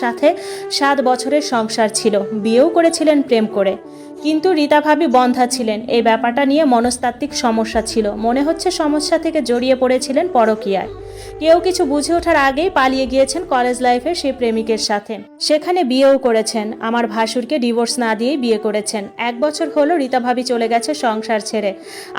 সাথে 7 বছরের সংসার ছিল, বিয়েও করেছিলেন প্রেম করে। কিন্তু রীতা ভাবি বন্ধা ছিলেন। এই ব্যাপারটা নিয়ে মনস্তাত্ত্বিক সমস্যা ছিল। মনে হচ্ছে সমস্যা থেকে জড়িয়ে পড়েছিলেন পরকীয়ায়। কেউ কিছু বুঝে ওঠার আগেই পালিয়ে গিয়েছেন কলেজ লাইফের সেই প্রেমিকের সাথে। সেখানে বিয়েও করেছেন। আমার ভাসুরকে ডিভোর্স না দিয়েই বিয়ে করেছেন। 1 বছর হলো রীতা ভাবি চলে গেছে সংসার ছেড়ে।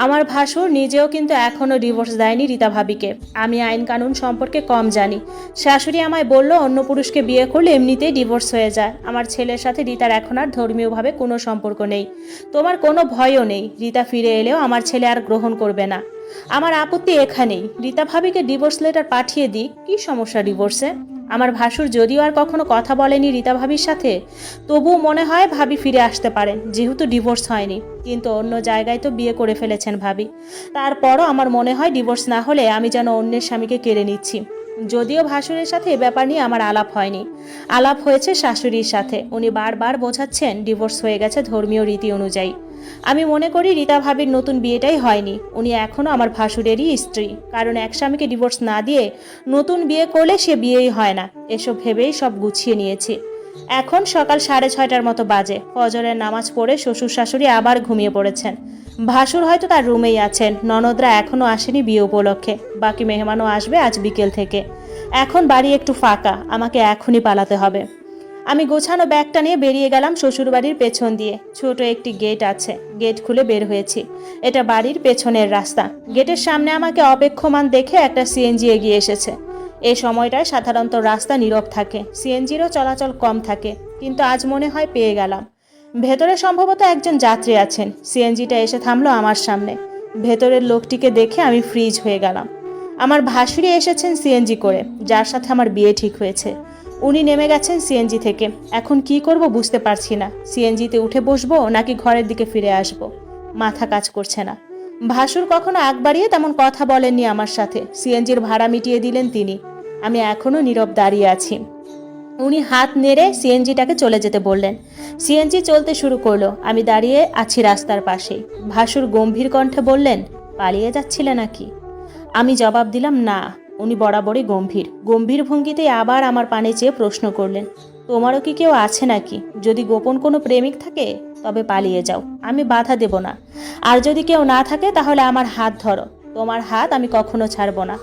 আমার ভাসুর নিজেও কিন্তু এখনও ডিভোর্স দেয়নি রীতা ভাবিকে। আমি আইন কানুন সম্পর্কে কম জানি। শাশুড়ি আমায় বলল অন্য পুরুষকে বিয়ে করলে এমনিতেই ডিভোর্স হয়ে যায়। আমার ছেলের সাথে রীতার এখন আর ধর্মীয়ভাবে কোনো সম্পর্ক নেই। তোমার কোনো ভয়ও নেই। রীতা ফিরে এলেও আমার ছেলে আর গ্রহণ করবে না। আমার আপত্তি এখানেই। রীতা ভাবিকে ডিভোর্স লেটার পাঠিয়ে দিই, কি সমস্যা ডিভোর্সে? আমার ভাসুর যদিও আর কখনো কথা বলেনি রীতা ভাবির সাথে, তবুও মনে হয় ভাবি ফিরে আসতে পারেন, যেহেতু ডিভোর্স হয়নি। কিন্তু অন্য জায়গায় তো বিয়ে করে ফেলেছেন ভাবি। তারপরও আমার মনে হয় ডিভোর্স না হলে আমি যেন অন্যের স্বামীকে কেড়ে নিচ্ছি। যদিও ভাসুরের সাথে এ ব্যাপার নিয়ে আমার আলাপ হয়নি। আলাপ হয়েছে শাশুড়ির সাথে। উনি বারবার বোঝাচ্ছেন ডিভোর্স হয়ে গেছে ধর্মীয় রীতি অনুযায়ী। আমি মনে করি রীতা ভাবির নতুন বিয়েটাই হয়নি। উনি এখনও আমার ভাসুরেরই স্ত্রী। কারণ এক স্বামীকে ডিভোর্স না দিয়ে নতুন বিয়ে করলে সে বিয়েই হয় না। এসব ভেবেই সব গুছিয়ে নিয়েছি। এখন সকাল 6:30টার মতো বাজে। ফজরের নামাজ পড়ে শ্বশুর শাশুড়ি আবার ঘুমিয়ে পড়েছেন। ভাসুর হয়তো তার রুমেই আছেন। ননদরা এখনও আসেনি বিয়ে উপলক্ষে। বাকি মেহমানও আসবে আজ বিকেল থেকে। এখন বাড়ি একটু ফাঁকা। আমাকে এখনই পালাতে হবে। আমি গোছানো ব্যাগটা নিয়ে বেরিয়ে গেলাম শ্বশুরবাড়ির পেছন দিয়ে। ছোট একটি গেট আছে। গেট খুলে বের হয়েছি। এটা বাড়ির পেছনের রাস্তা। গেটের সামনে আমাকে অপেক্ষমান দেখে একটা সিএনজি এগিয়ে এসেছে। এই সময়টায় সাধারণত রাস্তা নীরব থাকে, সিএনজিরও চলাচল কম থাকে। কিন্তু আজ মনে হয় পেয়ে গেলাম। ভেতরে সম্ভবত একজন যাত্রী আছেন। সিএনজিটা এসে থামলো আমার সামনে। ভেতরের লোকটিকে দেখে আমি ফ্রিজ হয়ে গেলাম। আমার ভাসুরি এসেছেন সিএনজি করে, যার সাথে আমার বিয়ে ঠিক হয়েছে। উনি নেমে গেছেন সিএনজি থেকে। এখন কি করব বুঝতে পারছি না। সিএনজিতে উঠে বসবো নাকি ঘরের দিকে ফিরে আসব, মাথা কাজ করছে না। ভাসুর কখনো আগ বাড়িয়ে তেমন কথা বলেননি আমার সাথে। সিএনজির ভাড়া মিটিয়ে দিলেন তিনি। আমি এখনো নীরব দাঁড়িয়ে আছি। উনি হাত নেড়ে সিএনজিটাকে চলে যেতে বললেন। সিএনজি চলতে শুরু করলো। আমি দাঁড়িয়ে আছি রাস্তার পাশেই। ভাসুর গম্ভীর কণ্ঠে বললেন, পালিয়ে যাচ্ছিলে নাকি? আমি জবাব দিলাম না। উনি বরাবরই গম্ভীর ভঙ্গিতে আবার আমার পানে চেয়ে প্রশ্ন করলেন, তোমারও কি কেউ আছে নাকি? যদি গোপন কোনো প্রেমিক থাকে তবে পালিয়ে যাও, আমি বাধা দেব না। আর যদি কেউ না থাকে তাহলে আমার হাত ধরো। তোমার হাত আমি কখনো ছাড়ব না।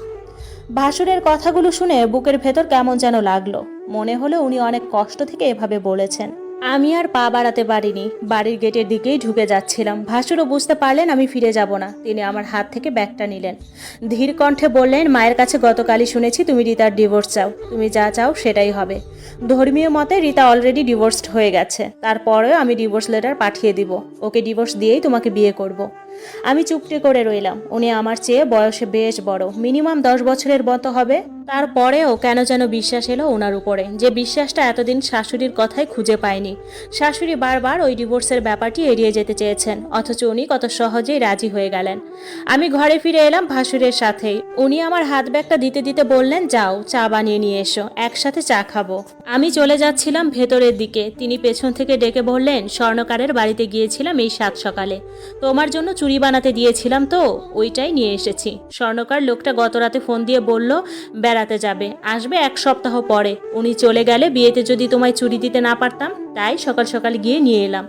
ভাসুরের কথাগুলো শুনে বুকের ভেতর কেমন যেন লাগলো। মনে হলো উনি অনেক কষ্ট থেকে এভাবে বলেছেন। আমি আর পা বাড়াতে পারিনি। বাড়ির গেটের দিকেই ঢুকে যাচ্ছিলাম। ভাসুরও বুঝতে পারলেন আমি ফিরে যাব না। তিনি আমার হাত থেকে ব্যাগটা নিলেন। ধীর কণ্ঠে বললেন, মায়ের কাছে গতকালই শুনেছি তুমি রীতার ডিভোর্স চাও। তুমি যা চাও সেটাই হবে। ধর্মীয় মতে রীতা অলরেডি ডিভোর্সড হয়ে গেছে। তারপরেও আমি ডিভোর্স লেটার পাঠিয়ে দিব। ওকে ডিভোর্স দিয়েই তোমাকে বিয়ে করব। আমি চুপটি করে রইলাম। উনি আমার চেয়ে বয়সে বেশ বড়, মিনিমাম 10 বছরের মতো হবে। তারপরেও কেন যেন বিশ্বাস এলো ওনার উপরে, যে বিশ্বাসটা এতদিন শাশুড়ির কথাই খুঁজে পায়নি। শাশুড়ি বারবার ওই ডিভোর্সের ব্যাপারটি এড়িয়ে যেতে চেয়েছেন, অথচ উনি কত সহজেই রাজি হয়ে গেলেন। আমি ঘরে ফিরে এলাম ভাসুরের সাথেই। উনি আমার হাত ব্যাগটা দিতে দিতে বললেন, যাও চা বানিয়ে নিয়ে এসো, একসাথে চা খাবো। আমি চলে যাচ্ছিলাম ভেতরের দিকে। তিনি পেছন থেকে ডেকে বললেন, স্বর্ণকারের বাড়িতে গিয়েছিলাম এই 7 সকালে। তোমার জন্য চুড়ি বানাতে দিয়েছিলাম তো, ওইটাই নিয়ে এসেছি। স্বর্ণকার লোকটা গত রাতে ফোন দিয়ে বলল বেড়াতে যাবে, আসবে 1 সপ্তাহ পরে। উনি চলে গেলে বিয়েতে যদি তোমায় চুড়ি দিতে না পারতাম, তাই সকাল সকাল গিয়ে নিয়ে এলাম।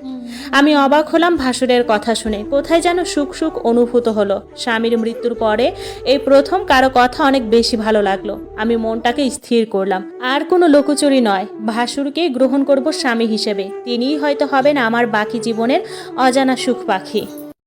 আমি অবাক হলাম ভাসুরের কথা শুনে। কোথায় যেন সুখ সুখ অনুভূত হলো। স্বামীর মৃত্যুর পরে এই প্রথম কারো কথা অনেক বেশি ভালো লাগলো। আমি মনটাকে স্থির করলাম। আর কোনো লোকচুরি নয়, ভাসুরকেই গ্রহণ করব স্বামী হিসেবে। তিনিই হয়তো হবেন আমার বাকি জীবনের অজানা সুখ পাখি।